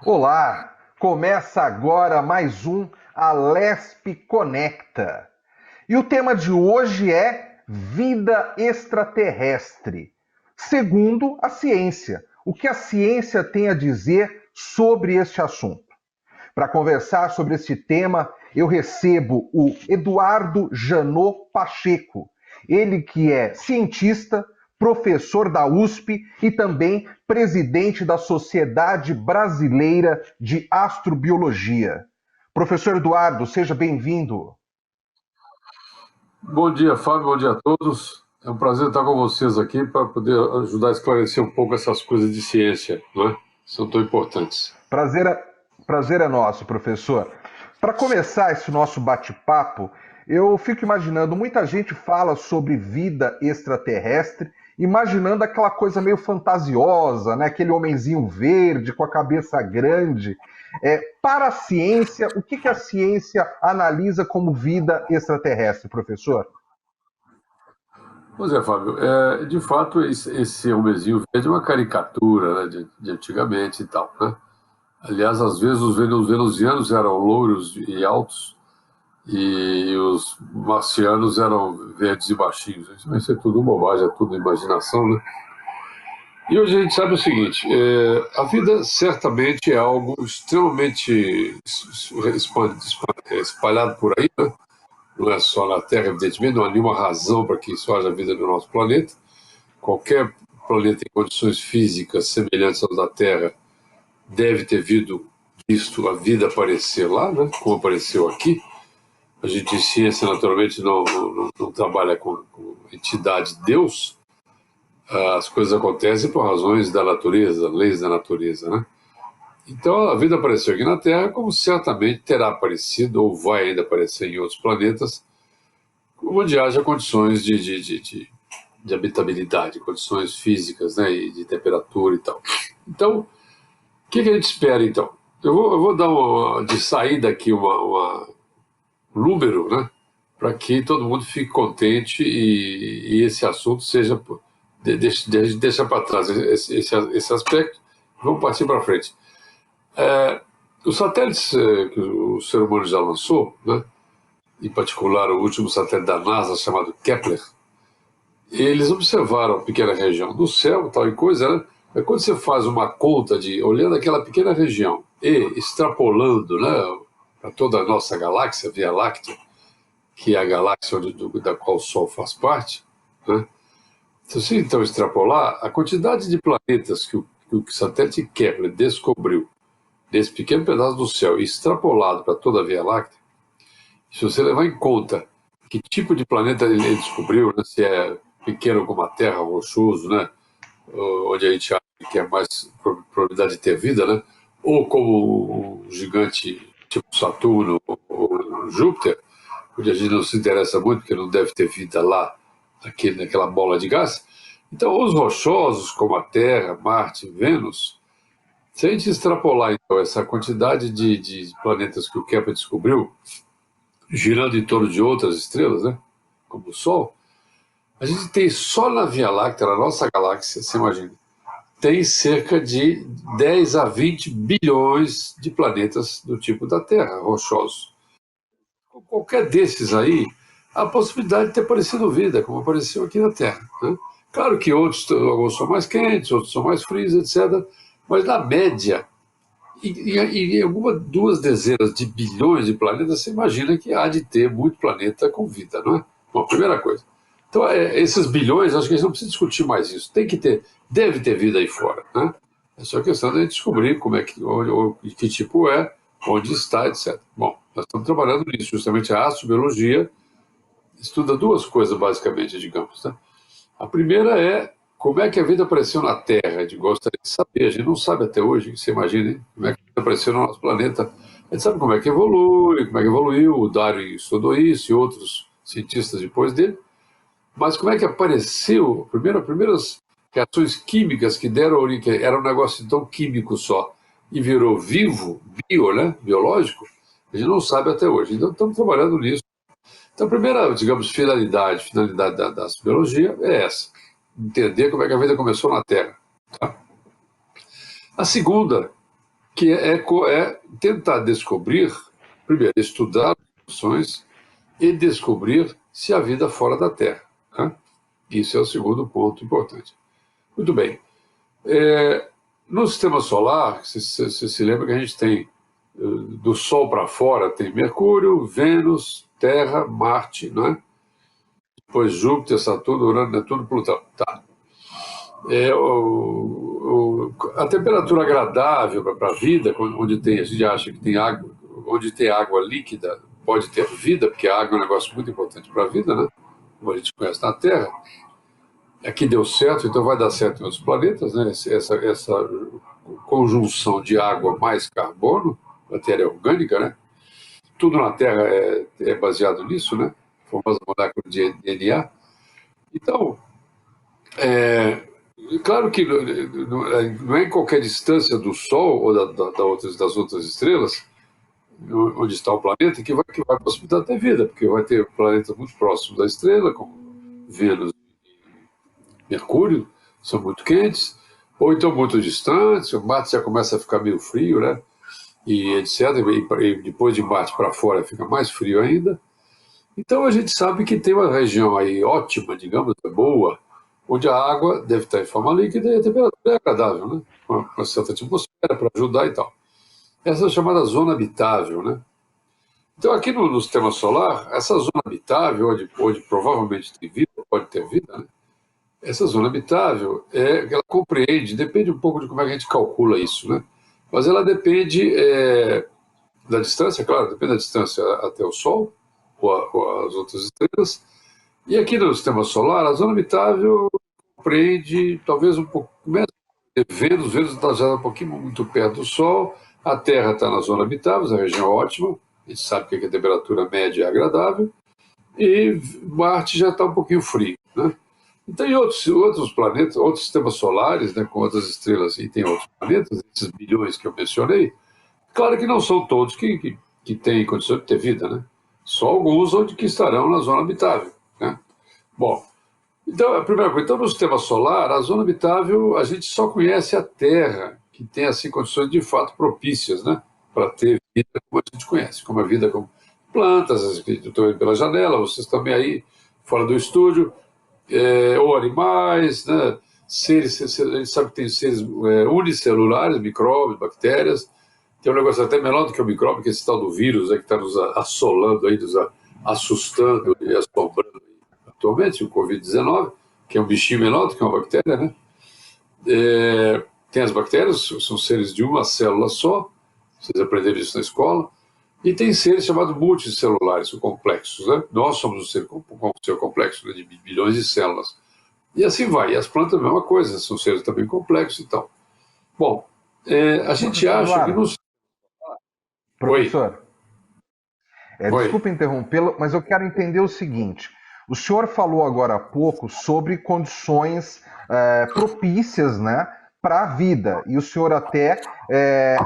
Olá, começa agora mais um Alesp Conecta. E o tema de hoje é vida extraterrestre. Segundo a ciência, o que a ciência tem a dizer sobre este assunto? Para conversar sobre este tema, eu recebo o Eduardo Janot Pacheco, ele que é cientista, professor da USP e também presidente da Sociedade Brasileira de Astrobiologia. Professor Eduardo, seja bem-vindo. Bom dia, Fábio, bom dia a todos. É um prazer estar com vocês aqui para poder ajudar a esclarecer um pouco essas coisas de ciência, não é? São tão importantes. Prazer é nosso, professor. Para começar esse nosso bate-papo, eu fico imaginando, muita gente fala sobre vida extraterrestre, imaginando aquela coisa meio fantasiosa, né? Aquele homenzinho verde com a cabeça grande. Para a ciência, o que a ciência analisa como vida extraterrestre, professor? Pois é, Fábio, de fato, esse homenzinho verde é uma caricatura, né, de antigamente e tal, né? Aliás, às vezes os venusianos eram louros e altos e os marcianos eram verdes e baixinhos. Isso vai ser tudo bobagem, é tudo imaginação, né? E hoje a gente sabe o seguinte, a vida certamente é algo extremamente espalhado por aí, né? Não é só na Terra, evidentemente, não há nenhuma razão para que só haja vida no nosso planeta. Qualquer planeta em condições físicas semelhantes às da Terra deve ter visto a vida aparecer lá, né? Como apareceu aqui. A gente em ciência, naturalmente, não trabalha com entidade Deus. As coisas acontecem por razões da natureza, leis da natureza, né? Então a vida apareceu aqui na Terra, como certamente terá aparecido ou vai ainda aparecer em outros planetas, onde haja condições de habitabilidade, condições físicas, né, e de temperatura e tal. Então, o que a gente espera então? Eu vou dar de saída aqui um número, né, para que todo mundo fique contente e esse assunto seja deixa para trás esse aspecto, vamos partir para frente. Os satélites que o ser humano já lançou, né, em particular o último satélite da NASA chamado Kepler, eles observaram a pequena região do céu, tal e coisa, né? Mas quando você faz uma conta olhando aquela pequena região e extrapolando, né, para toda a nossa galáxia, Via Láctea, que é a galáxia da qual o Sol faz parte, né? Se você então extrapolar, a quantidade de planetas que o satélite Kepler descobriu desse pequeno pedaço do céu extrapolado para toda a Via Láctea, se você levar em conta que tipo de planeta ele descobriu, né, se é pequeno como a Terra, rochoso, né, onde a gente acha que é mais probabilidade de ter vida, né, ou como um gigante tipo Saturno ou Júpiter, onde a gente não se interessa muito, porque não deve ter vida lá, naquela bola de gás. Então, os rochosos, como a Terra, Marte, Vênus, se a gente extrapolar então essa quantidade de planetas que o Kepler descobriu, girando em torno de outras estrelas, né, como o Sol, a gente tem só na Via Láctea, na nossa galáxia, você imagina, tem cerca de 10 a 20 bilhões de planetas do tipo da Terra, rochosos. Qualquer desses aí, há a possibilidade de ter aparecido vida, como apareceu aqui na Terra, né? Claro que alguns são mais quentes, outros são mais frios, etc. Mas na média, em duas dezenas de bilhões de planetas, você imagina que há de ter muito planeta com vida, não é? Bom, primeira coisa. Então, esses bilhões, acho que a gente não precisa discutir mais isso. Tem que ter, deve ter vida aí fora, né? É só questão de a gente descobrir como é que tipo é, onde está, etc. Bom, nós estamos trabalhando nisso, justamente a astrobiologia estuda duas coisas, basicamente, digamos, né? A primeira é como é que a vida apareceu na Terra. A gente gostaria de saber, a gente não sabe até hoje, você imagina, hein? Como é que a vida apareceu no nosso planeta. A gente sabe como é que evolui, como é que evoluiu, o Darwin estudou isso e outros cientistas depois dele, mas como é que apareceu, primeiras reações químicas que deram origem, que era um negócio tão químico só, e virou vivo, né, biológico, a gente não sabe até hoje. Então estamos trabalhando nisso. Então a primeira, digamos, finalidade da biologia é essa, entender como é que a vida começou na Terra. Tá? A segunda que é tentar descobrir, primeiro, estudar as condições e descobrir se há vida fora da Terra, né? Isso é o segundo ponto importante. Muito bem. No sistema solar, você se lembra que a gente tem, do Sol para fora, tem Mercúrio, Vênus, Terra, Marte, né? Depois Júpiter, Saturno, Urano, Netuno, Plutão. Tá. A temperatura agradável para a vida, onde tem, a gente acha que tem água, onde tem água líquida, pode ter vida, porque a água é um negócio muito importante para a vida, né? Como a gente conhece na Terra. Aqui deu certo, então vai dar certo em outros planetas, né? Essa conjunção de água mais carbono, matéria orgânica, né? Tudo na Terra é baseado nisso, né? A famosa molécula de DNA. Então, claro que não é em qualquer distância do Sol ou das outras estrelas, onde está o planeta, que vai possibilitar ter vida, porque vai ter planetas muito próximos da estrela, como Vênus e Mercúrio, são muito quentes, ou então muito distantes, o Marte já começa a ficar meio frio, né? E etc. E depois de Marte para fora fica mais frio ainda. Então a gente sabe que tem uma região aí ótima, digamos, boa, onde a água deve estar em forma líquida e a temperatura é agradável, né? Com uma certa atmosfera para ajudar e tal. Essa é a chamada zona habitável, né? Então aqui no sistema solar, essa zona habitável, onde provavelmente tem vida, pode ter vida, né? Essa zona habitável, ela compreende, depende um pouco de como é que a gente calcula isso, né? Mas ela depende da distância, claro, depende da distância até o Sol, ou as outras estrelas. E aqui no sistema solar, a zona habitável compreende talvez um pouco menos. Vênus está já um pouquinho muito perto do Sol, a Terra está na zona habitável, a região ótima, a gente sabe que a temperatura média é agradável, e Marte já está um pouquinho frio, né? Então, em outros planetas, outros sistemas solares, né, com outras estrelas, e tem outros planetas, esses bilhões que eu mencionei, claro que não são todos que têm condição de ter vida, né? Só alguns onde que estarão na zona habitável, né? Bom, então, a primeira coisa, então no sistema solar, a zona habitável, a gente só conhece a Terra, que tem assim condições de fato propícias, né, para ter vida como a gente conhece, como a vida com plantas, que eu estou vendo pela janela, vocês também aí fora do estúdio, ou animais, né, seres, a gente sabe que tem seres unicelulares, micróbios, bactérias, tem um negócio até menor do que o micróbio, que é esse tal do vírus, que está nos assolando aí, nos assustando e assombrando atualmente, o Covid-19, que é um bichinho menor do que uma bactéria, né? Tem as bactérias, são seres de uma célula só, vocês aprenderam isso na escola, e tem seres chamados multicelulares, ou complexos, né? Nós somos um ser complexo, né, de bilhões de células. E assim vai. E as plantas, a mesma coisa, são seres também complexos e tal. Bom, a gente acha que nos... Professor, Oi. desculpe interrompê-lo, mas eu quero entender o seguinte. O senhor falou agora há pouco sobre condições propícias, né, para a vida. E o senhor até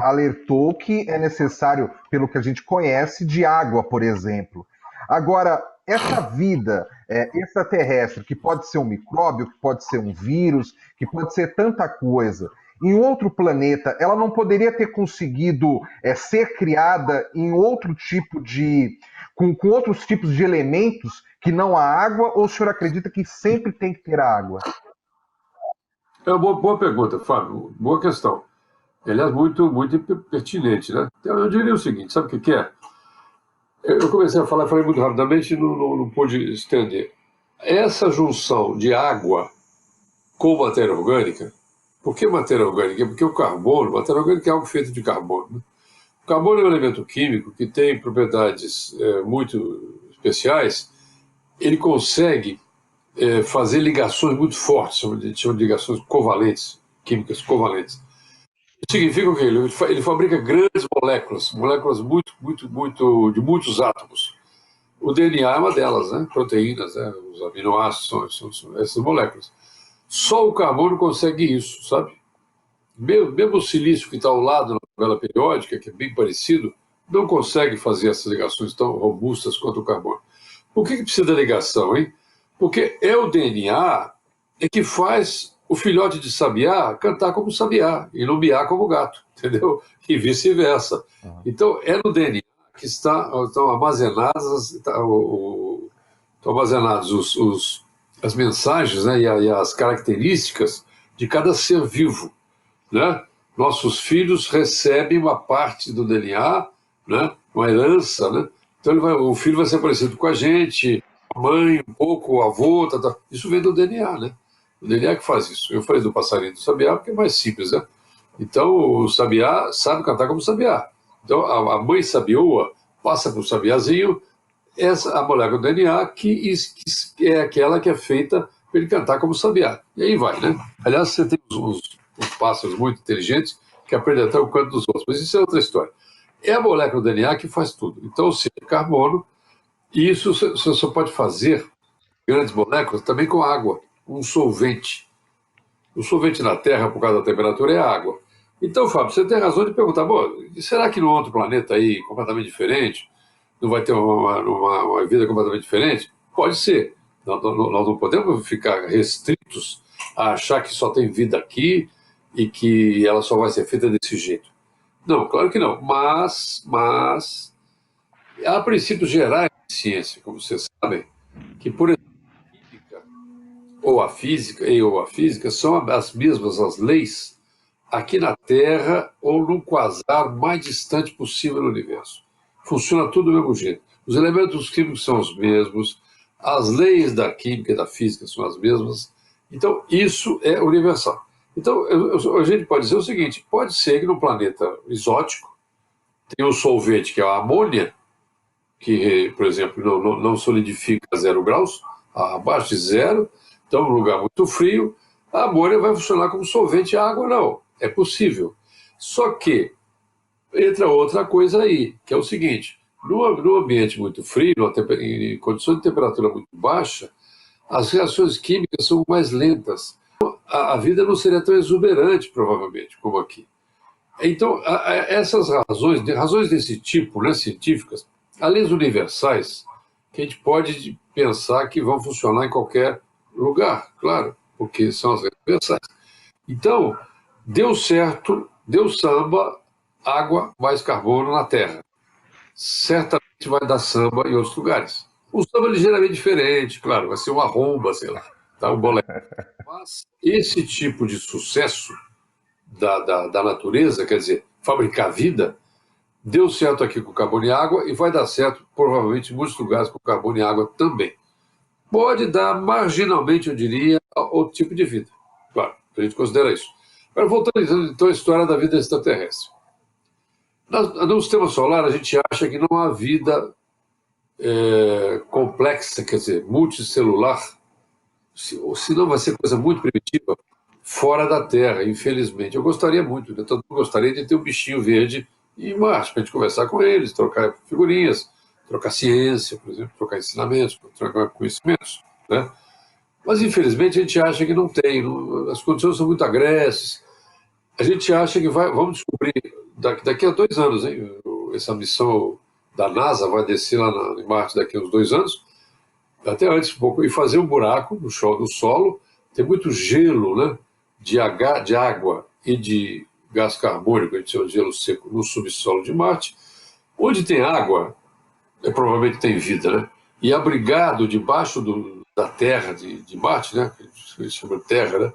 alertou que é necessário, pelo que a gente conhece, de água, por exemplo. Agora, essa vida extraterrestre, que pode ser um micróbio, que pode ser um vírus, que pode ser tanta coisa, em outro planeta, ela não poderia ter conseguido ser criada em outro tipo de... com outros tipos de elementos que não a água, ou o senhor acredita que sempre tem que ter água? É uma boa pergunta, Fábio, boa questão. Aliás, muito, muito pertinente, né? Então, eu diria o seguinte, sabe o que é? Eu comecei a falar, falei muito rapidamente e não pude estender. Essa junção de água com matéria orgânica, por que matéria orgânica? Porque o carbono, matéria orgânica é algo feito de carbono, né? O carbono é um elemento químico que tem propriedades muito especiais. Ele consegue fazer ligações muito fortes, chama de ligações covalentes, químicas covalentes. Isso significa que ele fabrica grandes moléculas muito, muito, muito, de muitos átomos. O DNA é uma delas, né? Proteínas, né? Os aminoácidos são essas moléculas. Só o carbono consegue isso, sabe? Mesmo o silício que está ao lado na tabela periódica, que é bem parecido, não consegue fazer essas ligações tão robustas quanto o carbono. Por que precisa da ligação, hein? Porque é o DNA que faz o filhote de sabiá cantar como sabiá e não miar como gato, entendeu? E vice-versa. Então, é no DNA que estão armazenadas, estão armazenados as mensagens, né, e as características de cada ser vivo, né? Nossos filhos recebem uma parte do DNA, né, uma herança, né? Então o filho vai ser parecido com a gente, a mãe um pouco, o avô, isso vem do DNA, né? O DNA que faz isso. Eu falei do passarinho do sabiá porque é mais simples, né? Então o sabiá sabe cantar como sabiá. Então a mãe sabioa passa para o sabiazinho a molécula do DNA que é aquela que é feita para ele cantar como sabiá. E aí vai, né? Aliás, você tem uns pássaros muito inteligentes que aprendem até o canto dos outros, mas isso é outra história. É a molécula do DNA que faz tudo. Então, se é carbono, e isso você só pode fazer grandes moléculas também com água, um solvente. O solvente na Terra, por causa da temperatura, é água. Então, Fábio, você tem razão de perguntar, bom, será que no outro planeta aí, completamente diferente, não vai ter uma vida completamente diferente? Pode ser. Nós não podemos ficar restritos a achar que só tem vida aqui e que ela só vai ser feita desse jeito. Não, claro que não. Mas há princípios gerais de ciência, como vocês sabem, que, por exemplo, a química ou a física são as mesmas, as leis, aqui na Terra ou no quasar mais distante possível no universo. Funciona tudo do mesmo jeito. Os elementos químicos são os mesmos, as leis da química e da física são as mesmas. Então, isso é universal. Então, a gente pode dizer o seguinte, pode ser que no planeta exótico tem um solvente, que é a amônia, que, por exemplo, não solidifica a 0 graus, abaixo de zero, então, num lugar muito frio, a amônia vai funcionar como solvente à água, não. É possível. Só que entra outra coisa aí, que é o seguinte, no ambiente muito frio, em condições de temperatura muito baixa, as reações químicas são mais lentas. A vida não seria tão exuberante, provavelmente, como aqui. Então, essas razões desse tipo, né, científicas, além das universais, que a gente pode pensar que vão funcionar em qualquer lugar, claro, porque são as universais. Então, deu certo, deu samba, água mais carbono na Terra. Certamente vai dar samba em outros lugares. O samba é ligeiramente diferente, claro, vai ser uma romba, sei lá, tá, um bolé. Mas esse tipo de sucesso da natureza, quer dizer, fabricar vida, deu certo aqui com carbono e água e vai dar certo, provavelmente, em muitos lugares com carbono e água também. Pode dar marginalmente, eu diria, outro tipo de vida. Claro, a gente considera isso. Agora, voltando então à história da vida extraterrestre. No sistema solar, a gente acha que não há vida complexa, quer dizer, multicelular, senão vai ser coisa muito primitiva, fora da Terra, infelizmente. Eu gostaria muito, né? Todo mundo gostaria de ter um bichinho verde em Marte, para a gente conversar com eles, trocar figurinhas, trocar ciência, por exemplo, trocar ensinamentos, trocar conhecimentos, né? Mas, infelizmente, a gente acha que não tem, as condições são muito agrestes. A gente acha que vamos descobrir, daqui a 2 anos, hein? Essa missão da NASA vai descer lá em Marte daqui a uns 2 anos, até antes um pouco, e fazer um buraco no solo, tem muito gelo, né? De água e de gás carbônico, a gente chama de gelo seco, no subsolo de Marte. Onde tem água, provavelmente tem vida, né? E abrigado debaixo da terra de Marte, né? Que a gente chama de terra, né?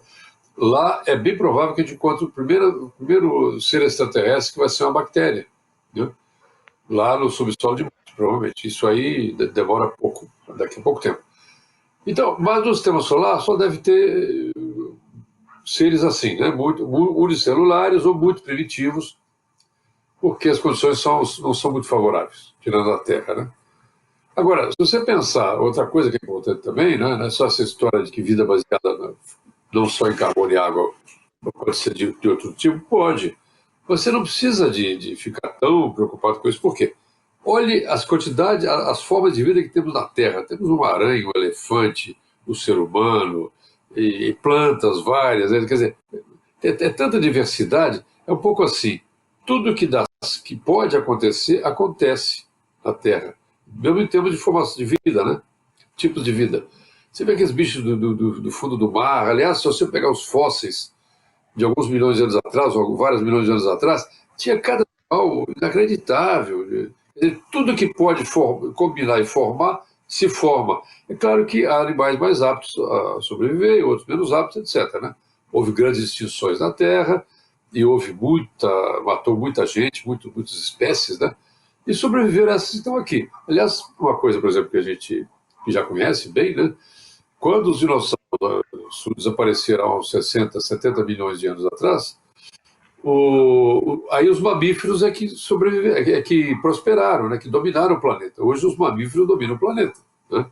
Lá é bem provável que a gente encontre o primeiro ser extraterrestre que vai ser uma bactéria, né? Lá no subsolo de Marte, provavelmente. Isso aí demora pouco, daqui a pouco tempo. Então, mas no sistema solar só deve ter seres assim, né? Muito unicelulares ou muito primitivos, porque as condições não são muito favoráveis, tirando a Terra, né? Agora, se você pensar, outra coisa que é importante também, né? Não é só essa história de que vida baseada não só em carbono e água pode ser de outro tipo, pode. Você não precisa de ficar tão preocupado com isso, por quê? Olhe as quantidades, as formas de vida que temos na Terra. Temos uma aranha, um elefante, o ser humano, e plantas várias. Quer dizer, é tanta diversidade, é um pouco assim. Tudo que pode acontecer, acontece na Terra. Mesmo em termos de formação de vida, né? Tipos de vida. Você vê aqueles bichos do fundo do mar. Aliás, se você pegar os fósseis de alguns milhões de anos atrás, ou vários milhões de anos atrás, tinha cada animal inacreditável. Quer dizer, tudo que pode combinar e formar, se forma. É claro que há animais mais aptos a sobreviver, outros menos aptos, etc., né? Houve grandes extinções na Terra, e matou muita gente, muitas espécies, né? E sobreviveram essas que estão aqui. Aliás, uma coisa, por exemplo, que a gente já conhece bem, né? Quando os dinossauros desapareceram há uns 60, 70 milhões de anos atrás, aí os mamíferos é que sobreviveram, é que prosperaram, né? Que dominaram o planeta. Hoje os mamíferos dominam o planeta, né?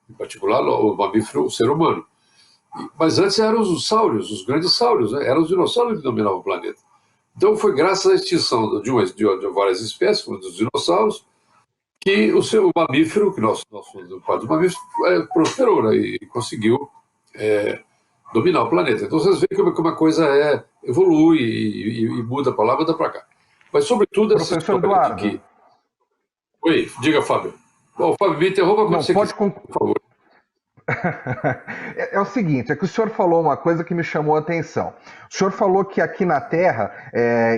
Em particular o mamífero, o ser humano. Mas antes eram os sáurios, os grandes sáurios, né? Eram os dinossauros que dominavam o planeta. Então foi graças à extinção de várias espécies, como dos dinossauros, que o mamífero, que nós somos o pai dos mamíferos, prosperou, né? E conseguiu dominar o planeta. Então vocês veem como a coisa evolui e muda para lá, muda para cá. Mas sobretudo essa Professor história Eduardo. de que... Oi, diga, Fábio. Bom, Fábio, me interrompa quando você quiser, por favor. É o seguinte, é que o senhor falou uma coisa que me chamou a atenção. O senhor falou que aqui na Terra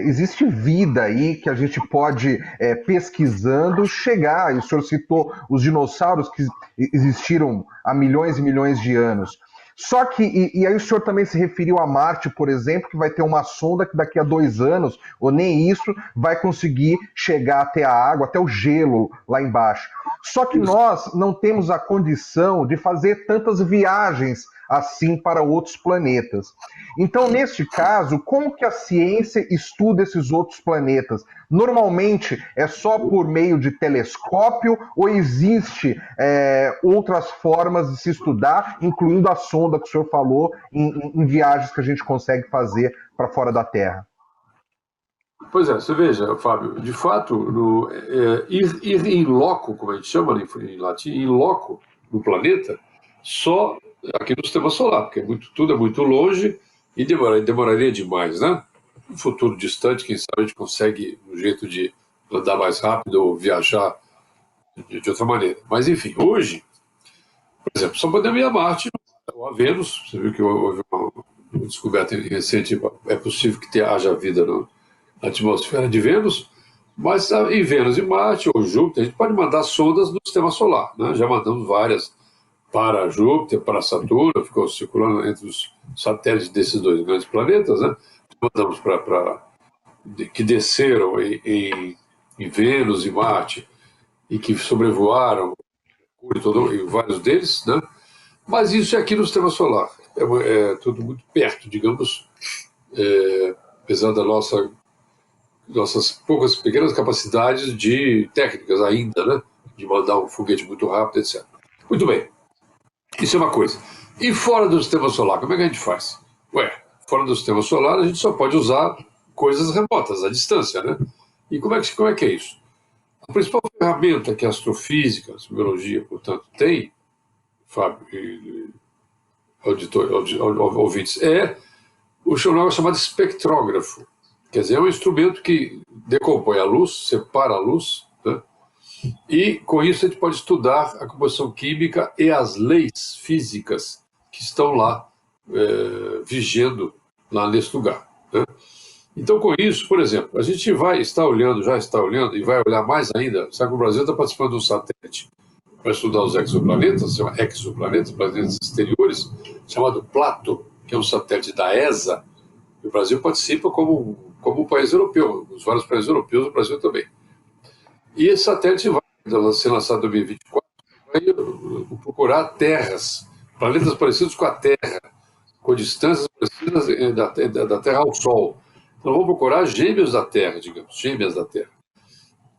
existe vida aí que a gente pode, pesquisando, chegar, e o senhor citou os dinossauros que existiram há milhões e milhões de anos. Só que, e aí o senhor também se referiu a Marte, por exemplo, que vai ter uma sonda que daqui a 2 anos, ou nem isso, vai conseguir chegar até a água, até o gelo lá embaixo. Só que nós não temos a condição de fazer tantas viagens assim para outros planetas. Então, neste caso, como que a ciência estuda esses outros planetas? Normalmente é só por meio de telescópio ou existe outras formas de se estudar, incluindo a sonda que o senhor falou, em viagens que a gente consegue fazer para fora da Terra? Pois é, você veja, Fábio, de fato, ir em loco, como a gente chama em latim, em loco no planeta, só aqui no sistema solar, porque tudo é muito longe e demoraria demais, né? No futuro distante, quem sabe a gente consegue um jeito de andar mais rápido ou viajar de outra maneira. Mas, enfim, hoje, por exemplo, só podemos ir a Marte ou a Vênus. Você viu que houve uma descoberta recente, é possível que haja vida na atmosfera de Vênus, mas em Vênus e Marte ou Júpiter, a gente pode mandar sondas no sistema solar, né? Já mandamos várias para Júpiter, para Saturno, ficou circulando entre os satélites desses 2 grandes planetas, né? Mandamos que desceram em Vênus e Marte e que sobrevoaram e vários deles, né? Mas isso é aqui no sistema solar, é tudo muito perto, digamos, apesar nossas poucas pequenas capacidades técnicas ainda, né? De mandar um foguete muito rápido, etc. Muito bem. Isso é uma coisa. E fora do sistema solar, como é que a gente faz? Fora do sistema solar, a gente só pode usar coisas remotas, à distância, né? E como é que é isso? A principal ferramenta que a astrofísica, a astrobiologia, portanto, tem, Fábio e ouvintes, é o chamado espectrógrafo. Quer dizer, é um instrumento que decompõe a luz, separa a luz, né? E com isso a gente pode estudar a composição química e as leis físicas que estão lá vigendo lá nesse lugar, né? Então, com isso, por exemplo, a gente já está olhando e vai olhar mais ainda. Sabe que o Brasil está participando de um satélite para estudar os exoplanetas, planetas exteriores, chamado Plato, que é um satélite da ESA. O Brasil participa como um país europeu, os vários países europeus, o Brasil também. E esse satélite vai ser lançado em 2024, vai procurar terras, planetas parecidos com a Terra, com distâncias parecidas da Terra ao Sol. Então vamos procurar gêmeos da Terra, digamos, gêmeas da Terra.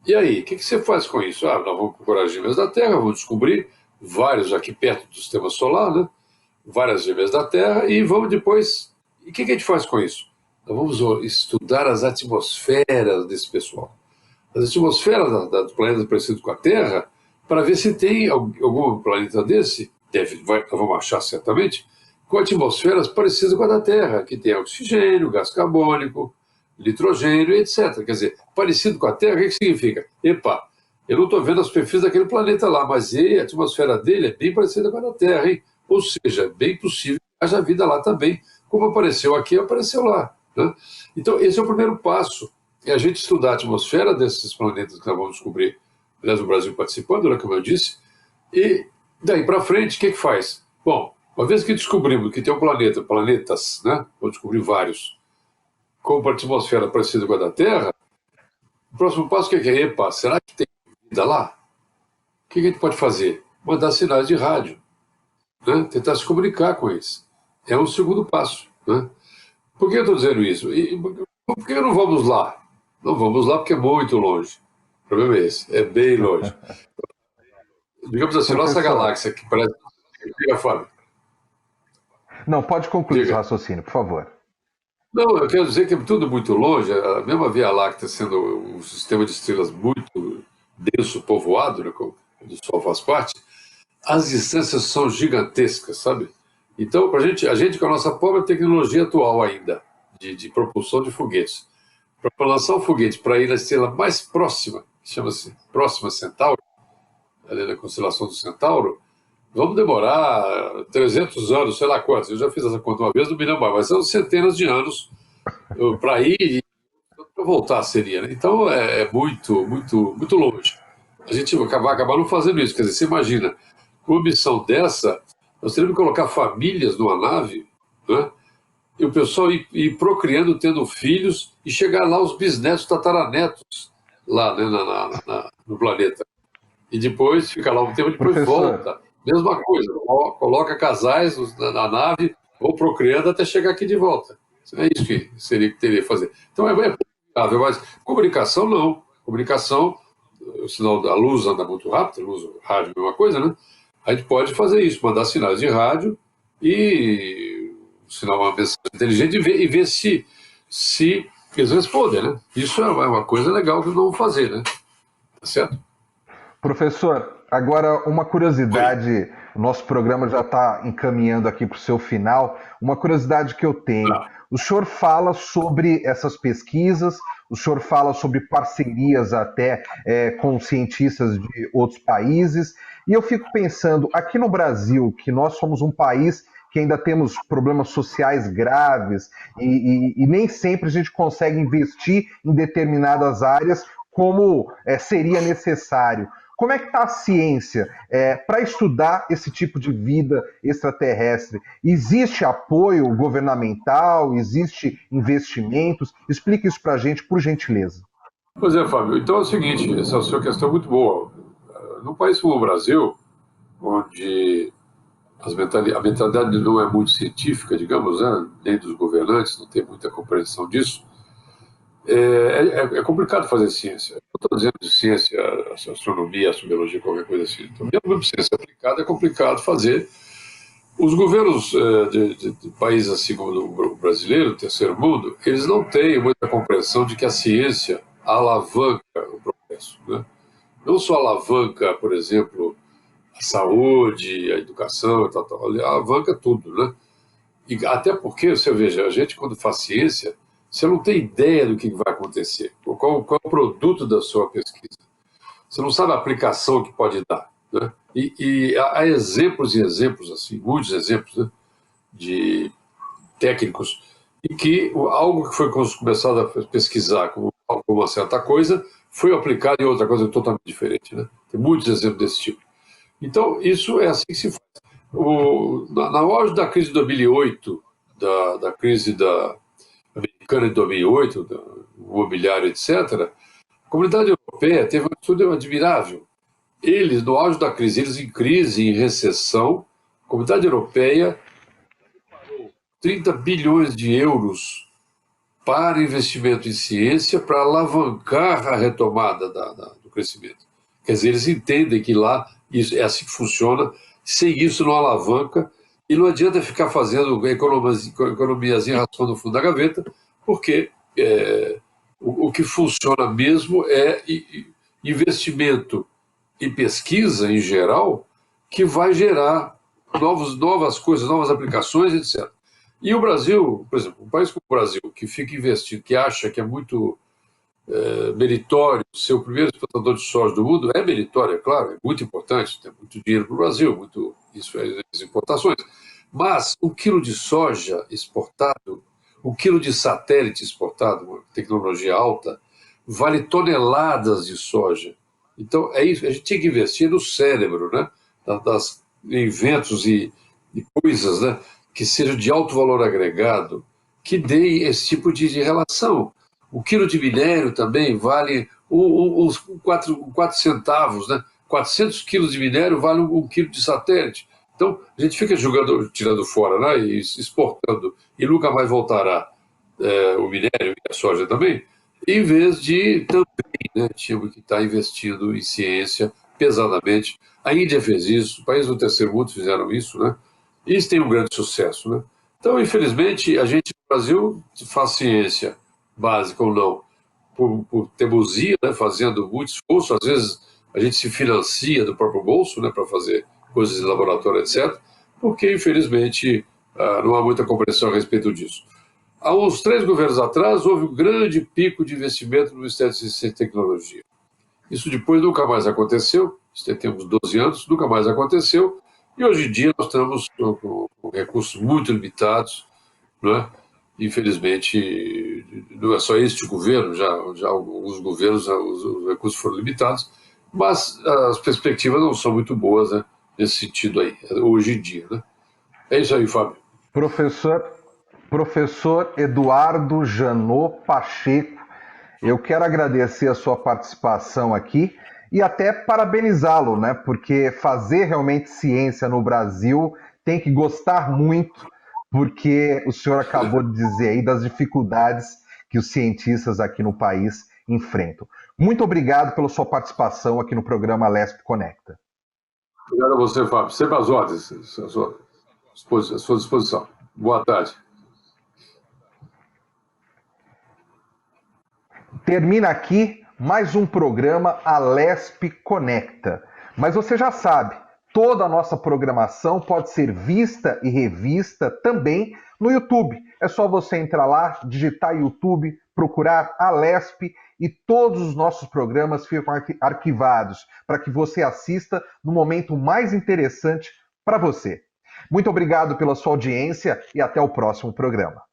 E aí, o que você faz com isso? Nós vamos procurar gêmeas da Terra, vamos descobrir vários aqui perto do sistema solar, né? Várias gêmeas da Terra, e vamos depois... E o que a gente faz com isso? Nós vamos estudar as atmosferas desse pessoal. As atmosferas dos planetas parecidos com a Terra, para ver se tem algum planeta desse, vamos achar certamente, com atmosferas parecidas com a da Terra, que tem oxigênio, gás carbônico, nitrogênio, etc. Quer dizer, parecido com a Terra, o que significa? Eu não estou vendo as superfícies daquele planeta lá, mas a atmosfera dele é bem parecida com a da Terra, hein? Ou seja, é bem possível que haja vida lá também, como apareceu aqui, apareceu lá, né? Então, esse é o primeiro passo, é a gente estudar a atmosfera desses planetas que nós vamos descobrir, aliás, o Brasil participando, né, como eu disse, e daí para frente, o que faz? Bom, uma vez que descobrimos que tem um planeta, planetas, né, vou descobrir vários, com uma atmosfera parecida com a da Terra, o próximo passo o que é? Epa, será que tem vida lá? O que a gente pode fazer? Mandar sinais de rádio, né? Tentar se comunicar com eles. É um segundo passo, né? Por que eu estou dizendo isso? Por que não vamos lá? Não vamos lá porque é muito longe. O problema é esse, é bem longe. Digamos assim, nossa Professor, galáxia, que parece... Diga, Fábio. não, pode concluir seu Diga. raciocínio, por favor. Não, eu quero dizer que é tudo muito longe, a mesma Via Láctea sendo um sistema de estrelas muito denso, povoado, né, como o Sol faz parte, as distâncias são gigantescas, sabe? Então, a gente com a nossa pobre tecnologia atual ainda, de propulsão de foguetes, para lançar um foguete para ir na estrela mais próxima, que chama-se Próxima Centauro, ali na constelação do Centauro, vamos demorar 300 anos, sei lá quantos. Eu já fiz essa conta uma vez, não me lembro mais, mas são centenas de anos para ir e para voltar seria, né? Então é muito, muito, muito longe. A gente vai acabar não fazendo isso. Quer dizer, você imagina, com uma missão dessa, nós teríamos que colocar famílias numa nave, né? E o pessoal ir procriando, tendo filhos, e chegar lá os bisnetos, tataranetos, lá, né, no planeta. E depois fica lá um tempo, depois Professor, volta. Mesma coisa, coloca casais na nave, vão procriando até chegar aqui de volta. É isso que seria que teria que fazer. Então é viável, mas comunicação não. Comunicação, o sinal da luz anda muito rápido, luz, rádio, mesma coisa, né? A gente pode fazer isso, mandar sinais de rádio e sinal uma mensagem inteligente e ver se eles respondem, né? Isso é uma coisa legal que não vão fazer, né? Tá certo? professor, agora uma Oi. curiosidade, o nosso programa já está encaminhando aqui para o seu final. Uma curiosidade que eu tenho: Ah, o senhor fala sobre essas pesquisas, o senhor fala sobre parcerias até com cientistas de outros países, e eu fico pensando, aqui no Brasil, que nós somos um país que ainda temos problemas sociais graves e nem sempre a gente consegue investir em determinadas áreas como seria necessário. Como é que está a ciência para estudar esse tipo de vida extraterrestre? Existe apoio governamental? Existe investimentos? Explique isso para a gente, por gentileza. pois é, Fábio. Então é o seguinte, essa sua questão é muito boa. Num país como o Brasil, onde a mentalidade não é muito científica, digamos, né? Nem dos governantes, não tem muita compreensão disso, é complicado fazer ciência. Eu não estou dizendo de ciência, astronomia, astrobiologia, qualquer coisa assim. Então, mesmo ciência aplicada é complicado fazer. Os governos de países assim como o brasileiro, o terceiro mundo, eles não têm muita compreensão de que a ciência alavanca o progresso, né? Não só alavanca, por exemplo, a saúde, a educação, alavanca tudo, né? E até porque, você veja, a gente quando faz ciência, você não tem ideia do que vai acontecer, qual é o produto da sua pesquisa. Você não sabe a aplicação que pode dar, né? E há exemplos e exemplos, assim, muitos exemplos, né, de técnicos em que algo que foi começado a pesquisar como uma certa coisa foi aplicado em outra coisa totalmente diferente, né? Tem muitos exemplos desse tipo. Então, isso é assim que se faz. Na auge da crise de 2008, da crise americana de 2008, do imobiliário, etc., a comunidade europeia teve uma atitude admirável. Eles, no auge da crise, eles em crise, em recessão, a comunidade europeia, 30 bilhões de euros para investimento em ciência para alavancar a retomada do crescimento. Quer dizer, eles entendem que lá isso, é assim que funciona, sem isso não alavanca, e não adianta ficar fazendo economiazinha raspando no fundo da gaveta, porque o que funciona mesmo é investimento em pesquisa, em geral, que vai gerar novas coisas, novas aplicações, etc. E o Brasil, por exemplo, um país como o Brasil, que fica investindo, que acha que é muito meritório ser o primeiro exportador de soja do mundo, é meritório, é claro, é muito importante, tem muito dinheiro para o Brasil, muito isso é as importações. Mas o quilo de soja exportado, o quilo de satélite exportado, uma tecnologia alta, vale toneladas de soja. Então, é isso, a gente tinha que investir no cérebro, né? Das inventos e coisas, né? Que sejam de alto valor agregado, que deem esse tipo de relação. O quilo de minério também vale uns 4 centavos, né? 400 quilos de minério vale um quilo de satélite. Então, a gente fica jogando, tirando fora, né? E exportando, e nunca mais voltará o minério e a soja também, em vez de também, né, tínhamos que estar investindo em ciência pesadamente. A Índia fez isso, países do terceiro mundo fizeram isso, né? E isso tem um grande sucesso, né? Então, infelizmente, a gente no Brasil faz ciência básica ou não, por teimosia, né, fazendo muito esforço, às vezes a gente se financia do próprio bolso, né, para fazer coisas de laboratório, etc., porque, infelizmente, não há muita compreensão a respeito disso. Há uns 3 governos atrás, houve um grande pico de investimento no Ministério de Ciência e Tecnologia. Isso depois nunca mais aconteceu, temos 12 anos, nunca mais aconteceu, e hoje em dia nós estamos com recursos muito limitados, não é? Infelizmente, não é só este governo, já alguns governos os recursos foram limitados, mas as perspectivas não são muito boas, né, nesse sentido aí, hoje em dia. Né? É isso aí, Fábio. Professor Eduardo Janot Pacheco, eu quero agradecer a sua participação aqui e até parabenizá-lo, né? Porque fazer realmente ciência no Brasil tem que gostar muito, porque o senhor acabou de dizer aí das dificuldades que os cientistas aqui no país enfrentam. Muito obrigado pela sua participação aqui no programa LESP Conecta. Obrigado a você, Fábio. Sempre às ordens, à sua disposição. Boa tarde. Termina aqui mais um programa Alesp Conecta. Mas você já sabe, toda a nossa programação pode ser vista e revista também no YouTube. É só você entrar lá, digitar YouTube, procurar Alesp e todos os nossos programas ficam arquivados para que você assista no momento mais interessante para você. Muito obrigado pela sua audiência e até o próximo programa.